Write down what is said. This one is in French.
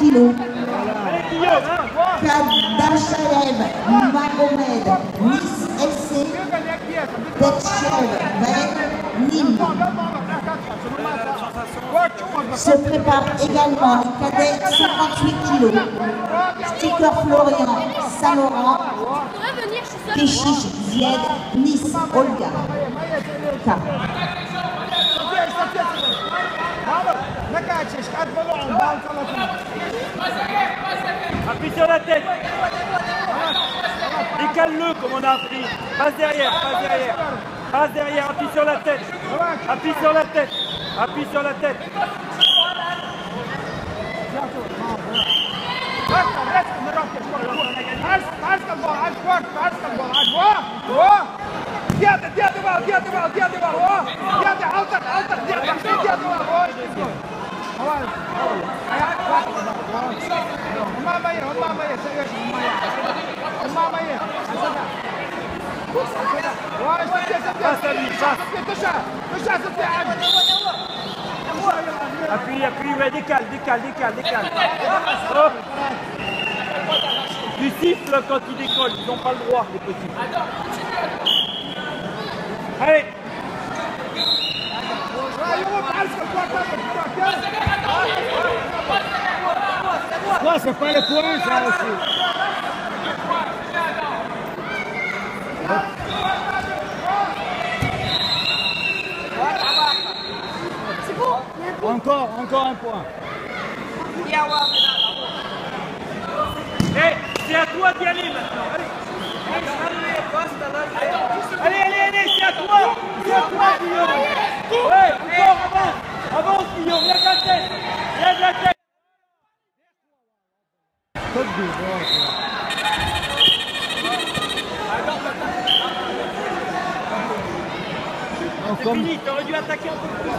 kilos. Kadachalem Magomed, Nice FC, Betchev Ben Nîmes. Se prépare également les cadets 58 kilos. Sticker Florian Saint-Laurent, Kéchiche Zied, Nice Olga. Appuie sur la tête. Décale-le comme on a appris. Passe derrière, passe derrière. Passe derrière, appuie sur la tête. Appuie sur la tête. Appuie sur la tête. Passe à lui, passe. Appuie, appuie, ouais, décale. Hop. Tu siffles quand ils décollent, ils n'ont pas le droit, les petits. Allez. Ouais, c'est pas le point, ça aussi. C'est bon. Encore un point. Hey, c'est à toi d'y aller maintenant. Allez, c'est à toi. C'est à toi, Guillaume. Ouais, encore, avance. Avance, Guillaume, viens de la tête. Viens de la tête. C'est fini, t'aurais dû attaquer un peu plus.